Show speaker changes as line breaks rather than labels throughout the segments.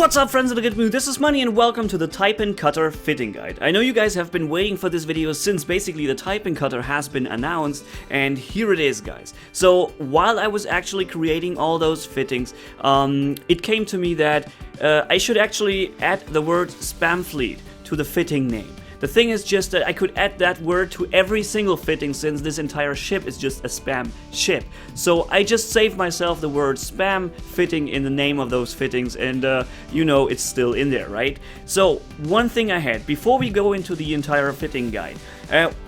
What's up, friends of the good mood? This is Manni and welcome to the Taipan cutter fitting guide. I know you guys have been waiting for this video since basically the Taipan cutter has been announced, and here it is, guys. So while I was actually creating all those fittings, it came to me that I should actually add the word spam fleet to the fitting name. The thing is just that I could add that word to every single fitting since this entire ship is just a spam ship. So I just saved myself the word spam fitting in the name of those fittings, and you know it's still in there, right? So one thing ahead, before we go into the entire fitting guide.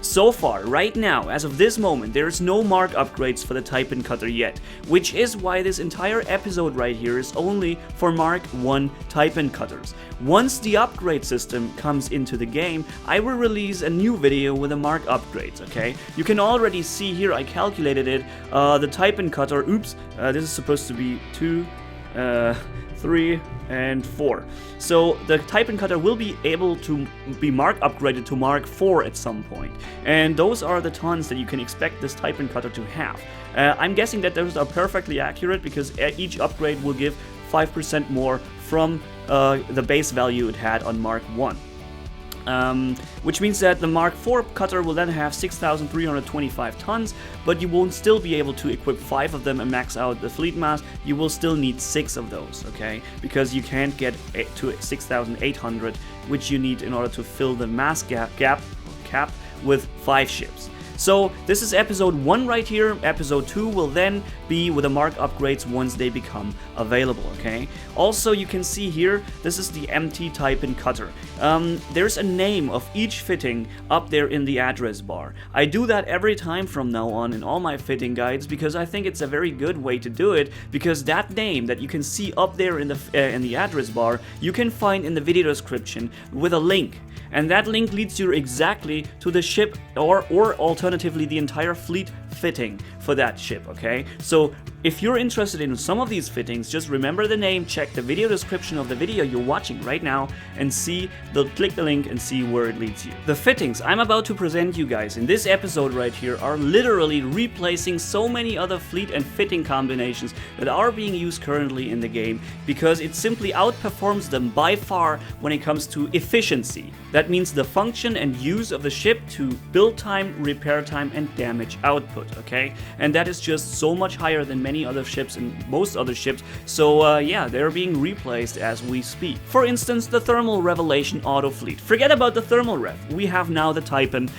So far, right now, as of this moment, there is no mark upgrades for the Taipan cutter yet, which is why this entire episode right here is only for Mark 1 Taipan cutters. Once the upgrade system comes into the game, I will release a new video with the mark upgrades, okay? You can already see here, I calculated it, the Taipan cutter, this is supposed to be 2, 3, and 4. So the Taipan cutter will be able to be mark upgraded to Mark 4 at some point. And those are the tons that you can expect this Taipan cutter to have. I'm guessing that those are perfectly accurate because each upgrade will give 5% more from the base value it had on Mark 1. Which means that the Mark IV cutter will then have 6,325 tons, but you won't still be able to equip 5 of them and max out the fleet mass. You will still need 6 of those, okay? Because you can't get to 6,800, which you need in order to fill the mass cap with 5 ships. So this is episode 1 right here. Episode 2 will then be with the mark upgrades once they become available, okay? Also, you can see here, this is the empty Taipan cutter. There's a name of each fitting up there in the address bar. I do that every time from now on in all my fitting guides because I think it's a very good way to do it, because that name that you can see up there in the address bar, you can find in the video description with a link. And that link leads you exactly to the ship or alternatively the entire fleet fitting for that ship, okay? So if you're interested in some of these fittings, just remember the name, check the video description of the video you're watching right now, and click the link and see where it leads you. The fittings I'm about to present you guys in this episode right here are literally replacing so many other fleet and fitting combinations that are being used currently in the game, because it simply outperforms them by far when it comes to efficiency. That means the function and use of the ship to build time, repair time, and damage output, okay? And that is just so much higher than many other ships and most other ships, so yeah, they're being replaced as we speak. For instance, the Thermal Revelation Auto Fleet. Forget about the Thermal Rev, we have now the Taipan.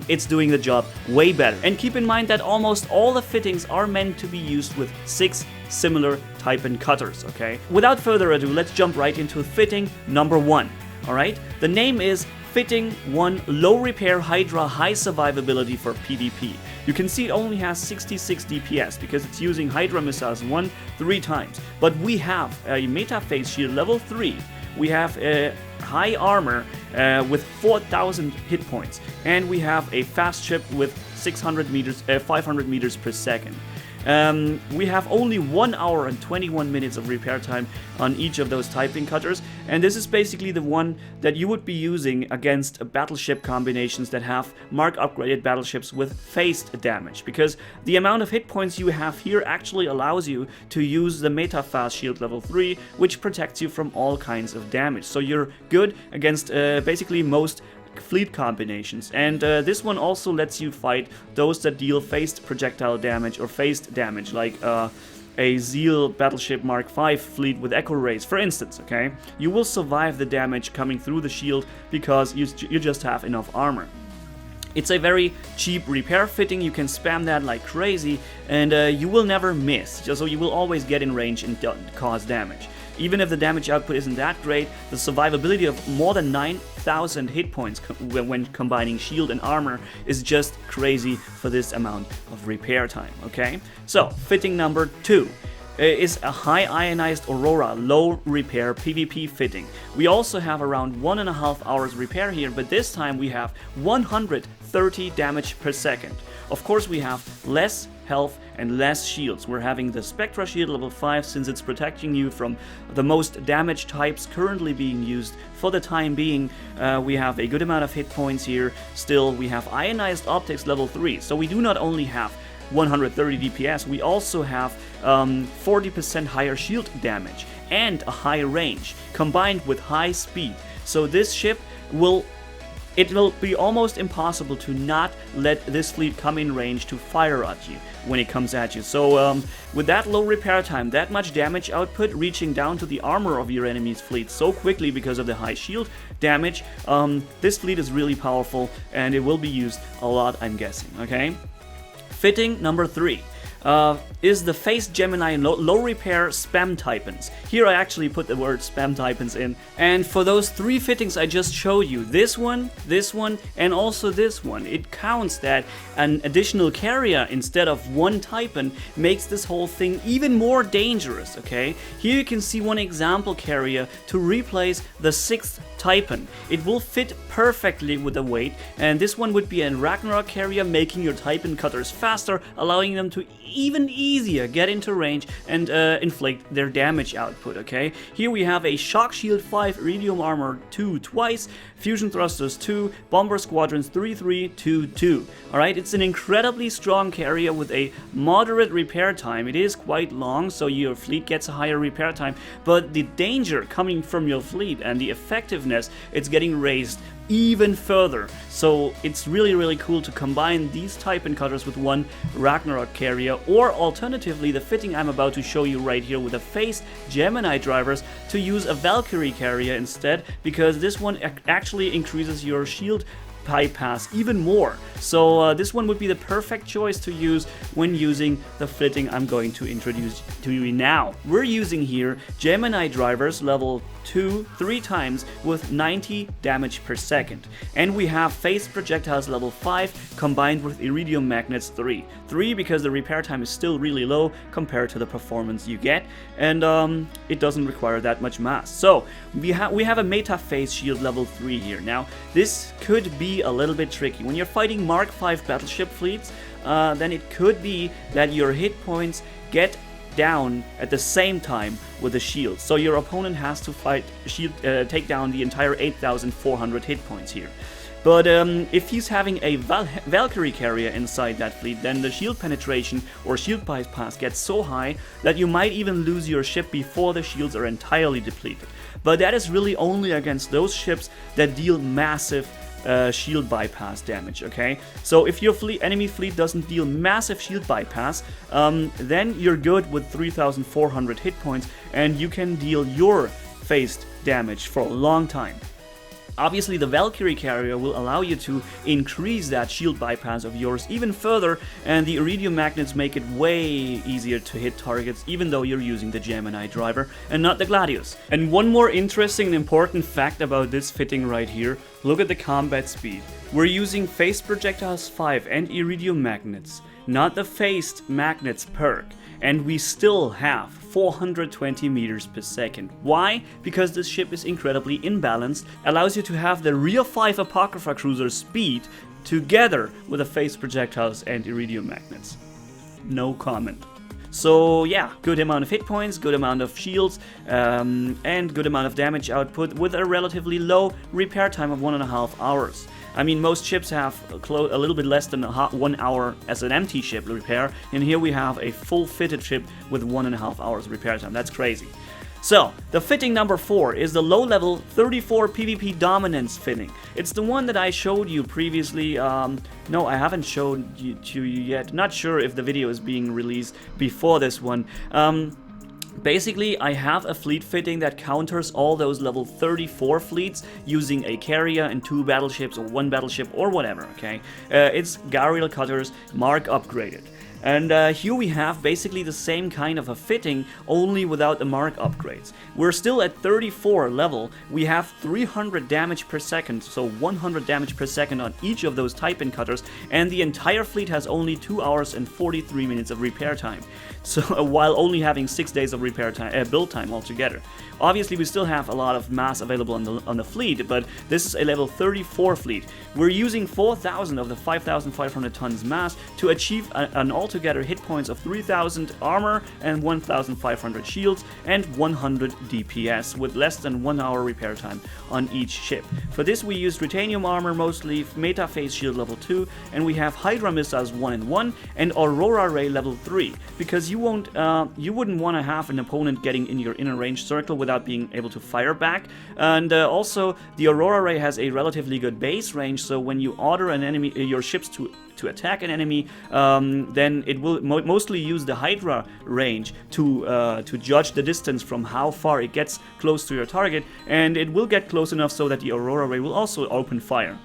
It's doing the job way better. And keep in mind that almost all the fittings are meant to be used with 6 similar Taipan cutters, okay? Without further ado, let's jump right into fitting number 1. Alright, the name is Fitting 1 Low Repair Hydra High Survivability for PvP. You can see it only has 66 DPS because it's using Hydra missiles 3 times. But we have a meta phase shield level 3. We have a high armor with 4,000 hit points. And we have a fast ship with 500 meters per second. We have only 1 hour and 21 minutes of repair time on each of those Taipan cutters, and this is basically the one that you would be using against battleship combinations that have mark upgraded battleships with phased damage, because the amount of hit points you have here actually allows you to use the meta fast shield level 3, which protects you from all kinds of damage. So you're good against basically most fleet combinations, and this one also lets you fight those that deal phased projectile damage or phased damage, like a Zeal Battleship Mark V fleet with Echo Rays, for instance, okay? You will survive the damage coming through the shield because you just have enough armor. It's a very cheap repair fitting, you can spam that like crazy, and you will never miss, so you will always get in range and cause damage. Even if the damage output isn't that great, the survivability of more than 9,000 hit points when combining shield and armor is just crazy for this amount of repair time, okay? So, fitting number 2 is a high ionized Aurora low repair PvP fitting. We also have around 1.5 hours repair here, but this time we have 130 damage per second. Of course, we have less health and less shields. We're having the Spectra shield level 5 since it's protecting you from the most damage types currently being used for the time being. We have a good amount of hit points here. Still, we have Ionized Optics level 3, so we do not only have 130 DPS, we also have 40% higher shield damage. and a high range, combined with high speed. So this ship will be almost impossible to not let this fleet come in range to fire at you when it comes at you. So with that low repair time, that much damage output, reaching down to the armor of your enemy's fleet so quickly because of the high shield damage, this fleet is really powerful and it will be used a lot, I'm guessing, okay? Fitting number 3. Is the phased Gemini low repair spam Taipans. Here I actually put the word spam Taipans in. And for those 3 fittings I just showed you, this one, and also this one, it counts that an additional carrier instead of 1 Taipan makes this whole thing even more dangerous, okay? Here you can see one example carrier to replace the 6th Taipan. It will fit perfectly with the weight, and this one would be a Ragnarok carrier, making your Taipan cutters faster, allowing them to even easier get into range and inflict their damage output, okay? Here we have a Shock Shield 5, Iridium Armor 2 twice, Fusion Thrusters 2, Bomber Squadrons 3, 3, 2, 2. Alright, it's an incredibly strong carrier with a moderate repair time. It is quite long, so your fleet gets a higher repair time, but the danger coming from your fleet and the effectiveness, it's getting raised even further. So it's really cool to combine these Taipan cutters with one Ragnarok carrier, or alternatively the fitting I'm about to show you right here with the phased Gemini drivers, to use a Valkyrie carrier instead, because this one actually increases your shield bypass even more. So this one would be the perfect choice to use when using the fitting I'm going to introduce to you now. We're using here Gemini drivers level 2 3 times with 90 damage per second, and we have phased projectiles level 5 combined with iridium magnets 3 because the repair time is still really low compared to the performance you get, and it doesn't require that much mass. So we have a meta phase shield level 3 here. Now this could be a little bit tricky when you're fighting Mark 5 battleship fleets. Then it could be that your hit points get down at the same time with the shield, so your opponent has to take down the entire 8,400 hit points here. But if he's having a Valkyrie carrier inside that fleet, then the shield penetration or shield bypass gets so high that you might even lose your ship before the shields are entirely depleted. But that is really only against those ships that deal massive shield bypass damage, okay? So if your enemy fleet doesn't deal massive shield bypass, then you're good with 3,400 hit points and you can deal your phased damage for a long time. Obviously, the Valkyrie carrier will allow you to increase that shield bypass of yours even further, and the iridium magnets make it way easier to hit targets, even though you're using the Gemini driver and not the Gladius. And one more interesting and important fact about this fitting right here, look at the combat speed. We're using phased projectiles 5 and iridium magnets, not the phased magnets perk, and we still have 420 meters per second. Why? Because this ship is incredibly imbalanced, allows you to have the real 5 Apocrypha cruiser speed together with the phased projectiles and iridium magnets. No comment. So yeah, good amount of hit points, good amount of shields, and good amount of damage output with a relatively low repair time of 1.5 hours. I mean, most ships have a little bit less than 1 hour as an empty ship repair, and here we have a full fitted ship with 1.5 hours repair time. That's crazy. So, the fitting number 4 is the low-level 34 PvP Dominance fitting. It's the one that I showed you previously. No, I haven't showed you to you yet. Not sure if the video is being released before this one. Basically, I have a fleet fitting that counters all those level 34 fleets using a carrier and 2 battleships or 1 battleship or whatever, okay? It's Gariel Cutters Mark upgraded. And here we have basically the same kind of a fitting, only without the Mark upgrades. We're still at 34 level, we have 300 damage per second, so 100 damage per second on each of those Taipan cutters, and the entire fleet has only 2 hours and 43 minutes of repair time. So while only having 6 days of repair time, build time altogether. Obviously we still have a lot of mass available on the fleet, but this is a level 34 fleet. We're using 4,000 of the 5,500 tons mass to achieve an all altogether hit points of 3000 armor and 1500 shields and 100 DPS with less than 1 hour repair time on each ship. For this we used Titanium armor mostly, Meta Phase Shield level 2, and we have Hydra missiles 1 and 1 and Aurora Ray level 3, because you wouldn't want to have an opponent getting in your inner range circle without being able to fire back. And also the Aurora Ray has a relatively good base range, so when you order an enemy, your ships to attack an enemy, then it will mostly use the Hydra range to judge the distance from how far it gets close to your target, and it will get close enough so that the Aurora Ray will also open fire.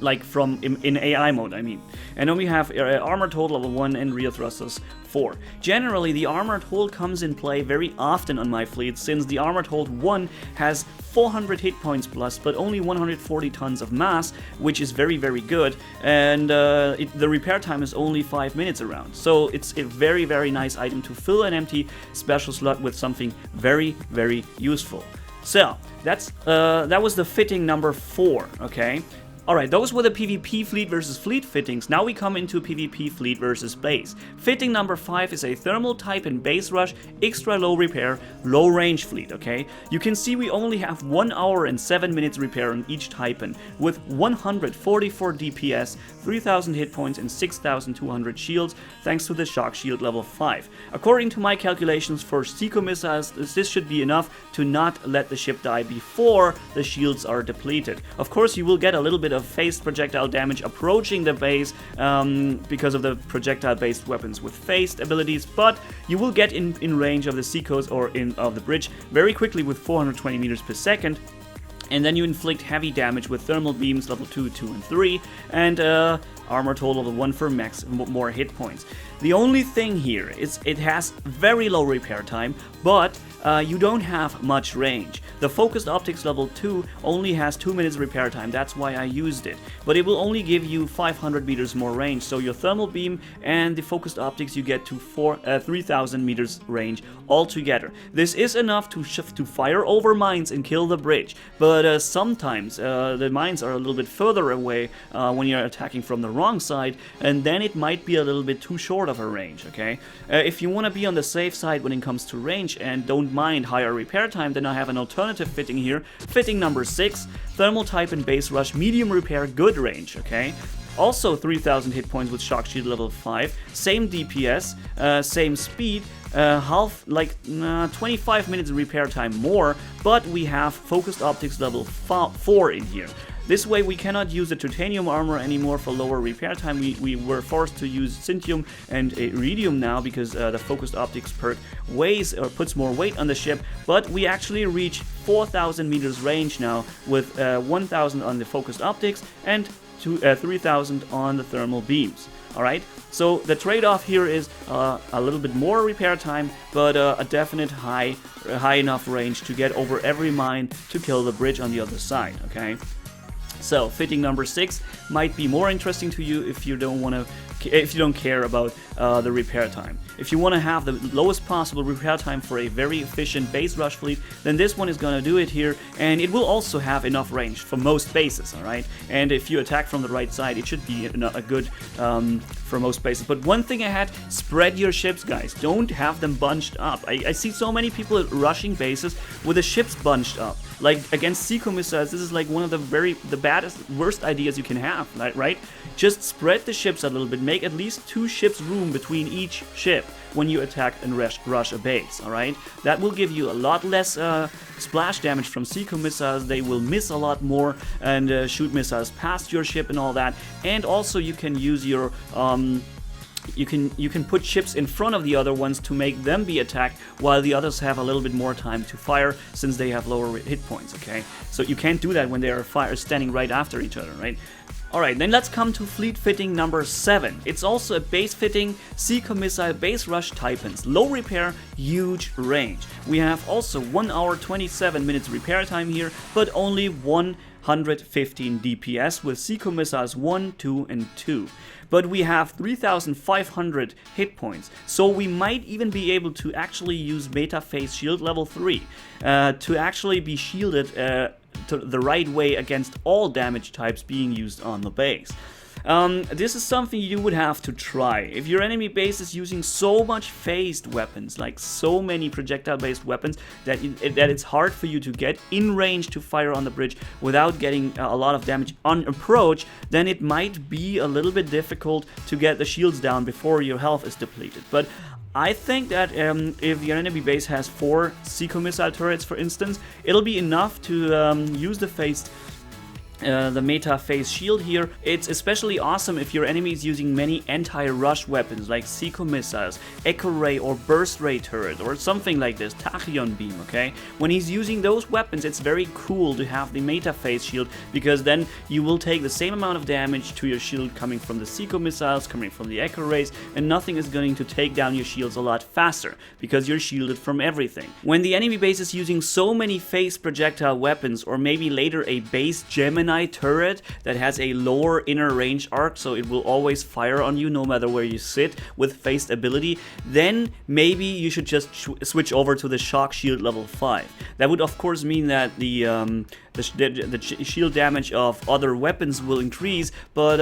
Like from in AI mode, I mean. And then we have Armored Hold level 1 and Rear Thrusters 4. Generally, the Armored Hold comes in play very often on my fleet, since the Armored Hold 1 has 400 hit points plus, but only 140 tons of mass, which is very, very good, and the repair time is only 5 minutes around. So it's a very, very nice item to fill an empty special slot with something very, very useful. So, that was the fitting number 4, okay? Alright, those were the PvP fleet versus fleet fittings. Now we come into PvP fleet versus base. Fitting number 5 is a thermal type and base rush, extra low repair, low range fleet, okay? You can see we only have 1 hour and 7 minutes repair on each Taipan, with 144 DPS, 3000 hit points and 6200 shields, thanks to the shock shield level 5. According to my calculations for Sico missiles, this should be enough to not let the ship die before the shields are depleted. Of course, you will get a little bit of phased projectile damage approaching the base because of the projectile-based weapons with phased abilities, but you will get in range of the Sicos or of the bridge very quickly with 420 meters per second. And then you inflict heavy damage with thermal beams level 2, 2, and 3, and armor total level 1 for more hit points. The only thing here is it has very low repair time, but you don't have much range. The focused optics level 2 only has 2 minutes repair time, that's why I used it. But it will only give you 500 meters more range, so your thermal beam and the focused optics you get to 3000 meters range altogether. This is enough to fire over mines and kill the bridge, but sometimes the mines are a little bit further away when you're attacking from the wrong side, and then it might be a little bit too short of a range, okay? If you want to be on the safe side when it comes to range and don't mind higher repair time, then I have an alternative fitting here. Fitting number 6, thermal type and base rush, medium repair, good range, okay? Also 3000 hit points with shock shield level 5, same DPS, same speed, 25 minutes repair time more, but we have focused optics level 4 in here. This way we cannot use the titanium armor anymore for lower repair time. We were forced to use Syntium and Iridium now because the focused optics perk weighs or puts more weight on the ship, but we actually reach 4000 meters range now with 1000 on the focused optics and 3000 on the thermal beams. Alright, so the trade-off here is a little bit more repair time, but a definite high enough range to get over every mine to kill the bridge on the other side, okay? So, fitting number 6 might be more interesting to you if you don't care about the repair time. If you want to have the lowest possible repair time for a very efficient base rush fleet, then this one is going to do it here, and it will also have enough range for most bases, alright? And if you attack from the right side, it should be a good for most bases. But one thing ahead, spread your ships, guys. Don't have them bunched up. I see so many people rushing bases with the ships bunched up. Like against Sico missiles, this is like one of the worst ideas you can have, right? Just spread the ships a little bit, make at least 2 ships room between each ship when you attack and rush a base, alright? That will give you a lot less splash damage from Sico missiles. They will miss a lot more and shoot missiles past your ship and all that. And also you can use your you can put ships in front of the other ones to make them be attacked while the others have a little bit more time to fire since they have lower hit points, okay? So you can't do that when they are standing right after each other, right? Alright, then let's come to fleet fitting number 7. It's also a base fitting Sico missile base rush Taipans. Low repair, huge range. We have also 1 hour 27 minutes repair time here, but only 115 DPS with Sico missiles 1, 2, and 2. But we have 3500 hit points, so we might even be able to actually use Meta Phase Shield level 3 to actually be shielded the right way against all damage types being used on the base. This is something you would have to try. If your enemy base is using so much phased weapons, like so many projectile-based weapons, that it's hard for you to get in range to fire on the bridge without getting a lot of damage on approach, then it might be a little bit difficult to get the shields down before your health is depleted. But I think that if your enemy base has 4 Sico missile turrets, for instance, it'll be enough to use the meta phase shield here. It's especially awesome if your enemy is using many anti-rush weapons like Sico missiles, Echo Ray or Burst Ray turret or something like this, Tachyon beam, okay? When he's using those weapons, it's very cool to have the meta phase shield, because then you will take the same amount of damage to your shield coming from the Sico missiles, coming from the Echo Rays, and nothing is going to take down your shields a lot faster because you're shielded from everything. When the enemy base is using so many phased projectile weapons, or maybe later a base Gemini turret that has a lower inner range arc, so it will always fire on you no matter where you sit with phased ability, then maybe you should just switch over to the shock shield level 5. That would of course mean that the shield damage of other weapons will increase, but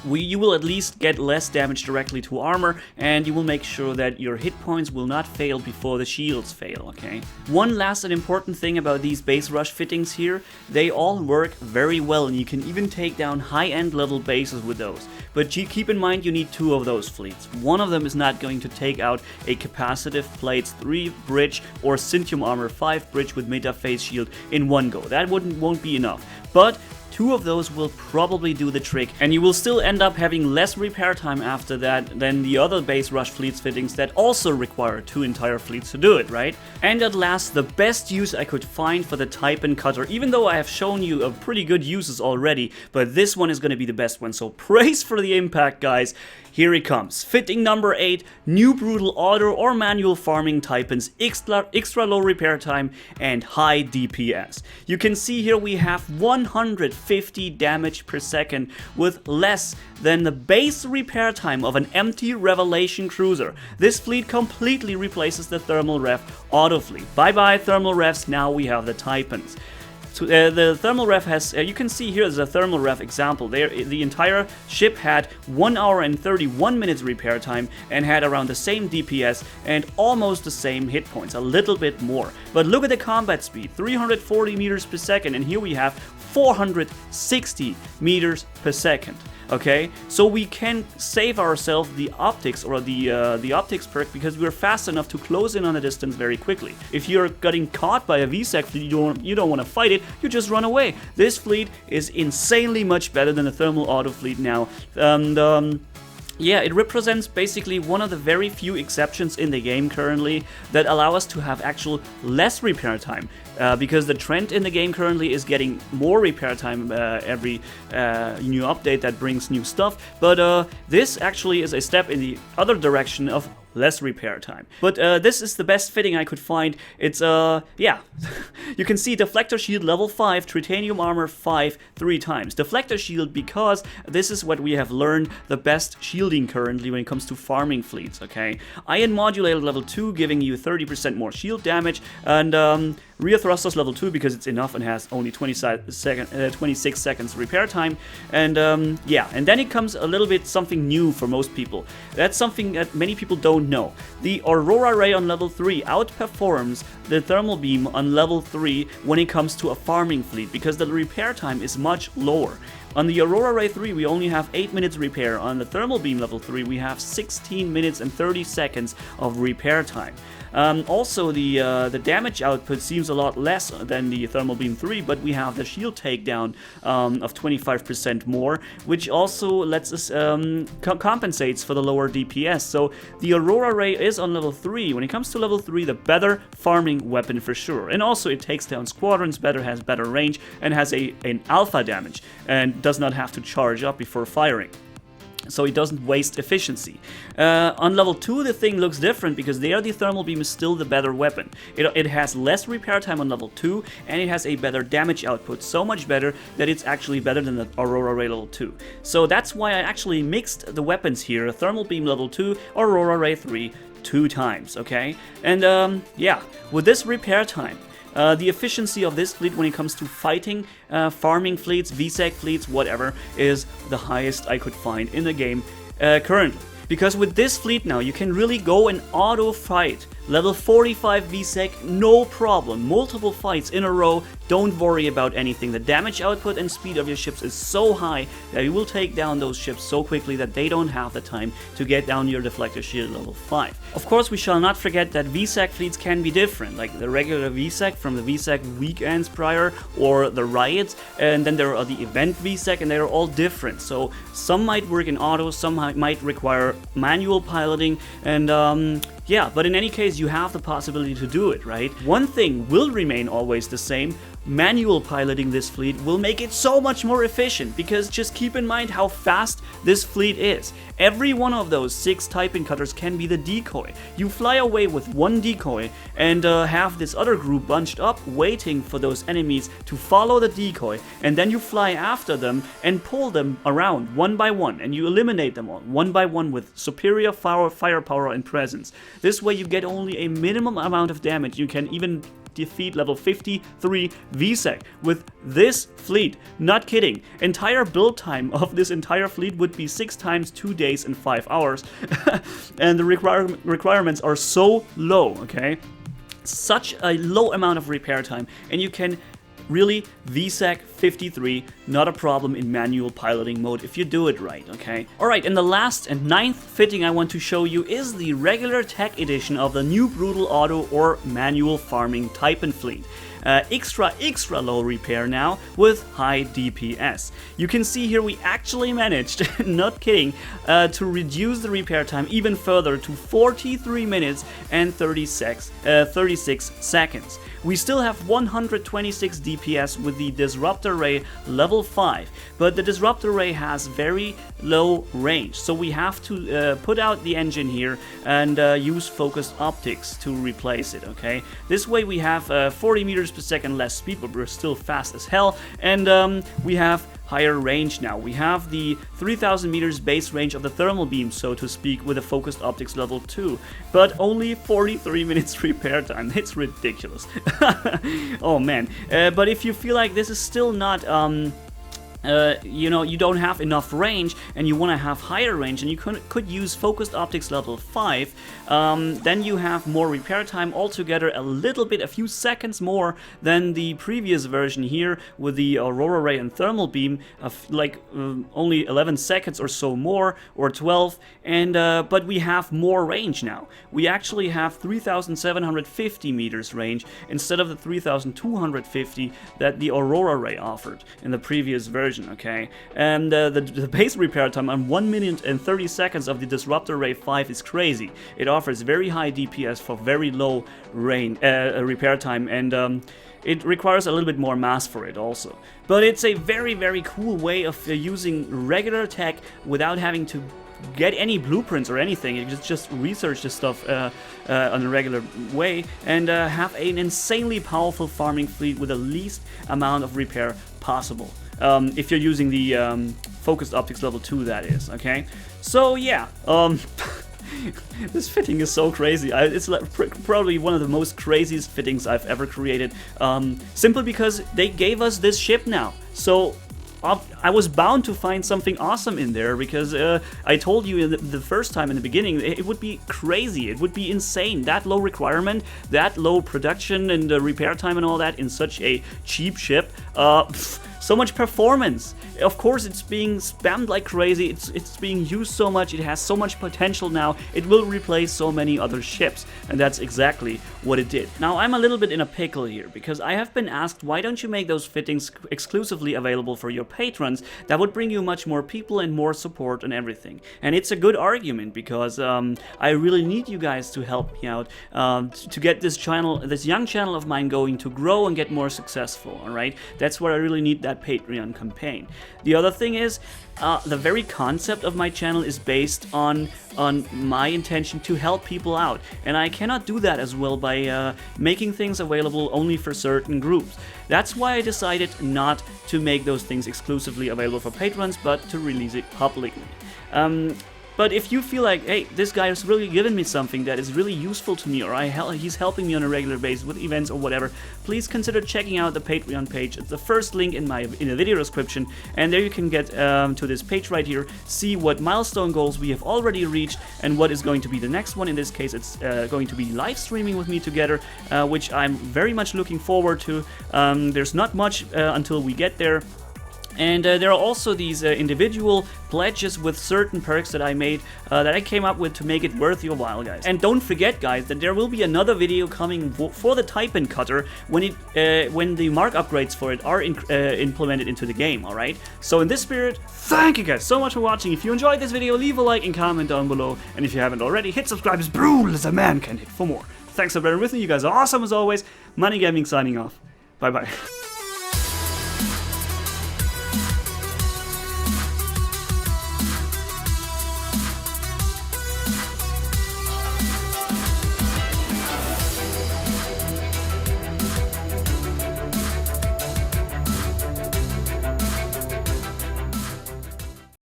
you will at least get less damage directly to armor, and you will make sure that your hit points will not fail before the shields fail, okay? One last and important thing about these base rush fittings here, they all work very well, and you can even take down high-end level bases with those. But keep in mind you need 2 of those fleets. One of them is not going to take out a capacitive plates 3 bridge or Syntium armor 5 bridge with meta phase shield in one go. That won't be enough. But 2 of those will probably do the trick, and you will still end up having less repair time after that than the other base rush fleets fittings that also require 2 entire fleets to do it, right? And at last, the best use I could find for the Taipan cutter, even though I have shown you a pretty good uses already, but this one is going to be the best one, so praise for the impact, guys. Here it comes. Fitting number 8, new brutal auto or manual farming Taipans, extra low repair time and high DPS. You can see here we have 150 damage per second with less than the base repair time of an empty Revelation cruiser. This fleet completely replaces the thermal ref auto fleet. Bye bye thermal refs, now we have the Taipans. So, the thermal ref has, you can see here is a thermal ref example. There, the entire ship had 1 hour and 31 minutes repair time and had around the same DPS and almost the same hit points, a little bit more. But look at the combat speed, 340 meters per second, and here we have 460 meters per second. Okay, so we can save ourselves the optics or the optics perk because we're fast enough to close in on the distance very quickly. If you're getting caught by a VSEC fleet, you don't want to fight it, you just run away. This fleet is insanely much better than the thermal auto fleet now. Yeah, it represents basically one of the very few exceptions in the game currently that allow us to have actual less repair time. Because the trend in the game currently is getting more repair time every new update that brings new stuff. But this actually is a step in the other direction of less repair time. But this is the best fitting I could find. It's, yeah. You can see Deflector Shield level 5, Titanium Armor 5, 3 times. Deflector Shield because this is what we have learned the best shielding currently when it comes to farming fleets, okay? Ion Modulator level 2 giving you 30% more shield damage, and Rear Thrusters level 2 because it's enough and has only 26 seconds repair time. And yeah, and then it comes a little bit something new for most people. That's something that many people don't know. The Aurora Ray on level 3 outperforms the Thermal Beam on level 3 when it comes to a farming fleet because the repair time is much lower. On the Aurora Ray 3 we only have 8 minutes repair. On the Thermal Beam level 3 we have 16 minutes and 30 seconds of repair time. Also the damage output seems a lot less than the Thermal Beam 3, but we have the shield takedown of 25% more, which also lets us compensates for the lower DPS. So the Aurora Ray is on level 3. When it comes to level 3, the better farming weapon for sure. And also it takes down squadrons better, has better range, and has an alpha damage, and does not have to charge up before firing. So it doesn't waste efficiency. On level 2 the thing looks different because there the Thermal Beam is still the better weapon. It has less repair time on level 2 and it has a better damage output, so much better that it's actually better than the Aurora Ray level 2. So that's why I actually mixed the weapons here, Thermal Beam level 2, Aurora Ray 3, 2 times, okay? And yeah, with this repair time, The efficiency of this fleet when it comes to fighting, farming fleets, VSEC fleets, whatever, is the highest I could find in the game currently. Because with this fleet now, you can really go and auto-fight level 45 VSEC, no problem. Multiple fights in a row, don't worry about anything. The damage output and speed of your ships is so high that you will take down those ships so quickly that they don't have the time to get down your deflector shield level 5. Of course, we shall not forget that VSEC fleets can be different, like the regular VSEC from the VSEC weekends prior, or the riots, and then there are the event VSEC, and they are all different. So some might work in auto, some might require manual piloting, and yeah, but in any case, you have the possibility to do it, right? One thing will remain always the same. Manual piloting this fleet will make it so much more efficient, because just keep in mind how fast this fleet is. Every one of those 6 Taipan cutters can be the decoy. You fly away with one decoy and have this other group bunched up waiting for those enemies to follow the decoy, and then you fly after them and pull them around one by one, and you eliminate them all one by one with superior firepower and presence. This way you get only a minimum amount of damage. You can even defeat level 53 VSEC with this fleet. Not kidding. Entire build time of this entire fleet would be 6 times 2 days and 5 hours. And the requirements are so low, okay? Such a low amount of repair time, and you can really VSEC 53, not a problem in manual piloting mode if you do it right, okay? Alright, and the last and 9th fitting I want to show you is the regular tech edition of the new brutal auto or manual farming Taipan fleet. Extra low repair now with high DPS. You can see here we actually managed, not kidding, to reduce the repair time even further to 43 minutes and 36 seconds. We still have 126 DPS with the Disruptor Ray level 5, but the Disruptor Ray has very low range, so we have to put out the engine here and use focused optics to replace it, okay? This way we have 40 meters per second less speed, but we're still fast as hell, and we have higher range now. We have the 3000 meters base range of the thermal beam, so to speak, with a focused optics level 2, but only 43 minutes repair time. It's ridiculous. Oh man. But if you feel like this is still not you know, you don't have enough range and you want to have higher range, and you could use focused optics level 5, then you have more repair time altogether, a few seconds more than the previous version here with the Aurora Ray and thermal beam of like only 11 seconds or so more, or 12, and but we have more range now. We actually have 3750 meters range instead of the 3250 that the Aurora Ray offered in the previous version. Okay, and the base repair time on 1 minute and 30 seconds of the Disruptor Ray 5 is crazy. It offers very high DPS for very low range repair time, and it requires a little bit more mass for it also. But it's a very cool way of using regular tech without having to get any blueprints or anything. You just research this stuff on a regular way and have an insanely powerful farming fleet with the least amount of repair possible. If you're using the focused optics level 2, that is, okay? So yeah, this fitting is so crazy. It's like probably one of the most craziest fittings I've ever created, simply because they gave us this ship now. So I was bound to find something awesome in there, because I told you the first time in the beginning, it would be crazy, it would be insane, that low requirement, that low production and repair time and all that in such a cheap ship. So much performance. Of course, it's being spammed like crazy, it's being used so much, it has so much potential now, it will replace so many other ships, and that's exactly what it did. Now, I'm a little bit in a pickle here, because I have been asked, why don't you make those fittings exclusively available for your patrons? That would bring you much more people and more support and everything. And it's a good argument, because I really need you guys to help me out to get this channel, this young channel of mine, going to grow and get more successful, alright? That's where I really need that Patreon campaign. The other thing is, the very concept of my channel is based on my intention to help people out, and I cannot do that as well by making things available only for certain groups. That's why I decided not to make those things exclusively available for patrons, but to release it publicly. But if you feel like, hey, this guy has really given me something that is really useful to me, or he's helping me on a regular basis with events or whatever, please consider checking out the Patreon page. It's the first link in the video description, and there you can get to this page right here, see what milestone goals we have already reached, and what is going to be the next one. In this case, it's going to be live streaming with me together, which I'm very much looking forward to. There's not much until we get there. And there are also these individual pledges with certain perks that I made, that I came up with to make it worth your while, guys. And don't forget, guys, that there will be another video coming for the Taipan cutter when the mark upgrades for it are implemented into the game, alright? So in this spirit, thank you guys so much for watching. If you enjoyed this video, leave a like and comment down below. And if you haven't already, hit subscribe as brutal as a man can hit for more. Thanks for bearing with me. You guys are awesome as always. Manni-Gaming signing off. Bye-bye.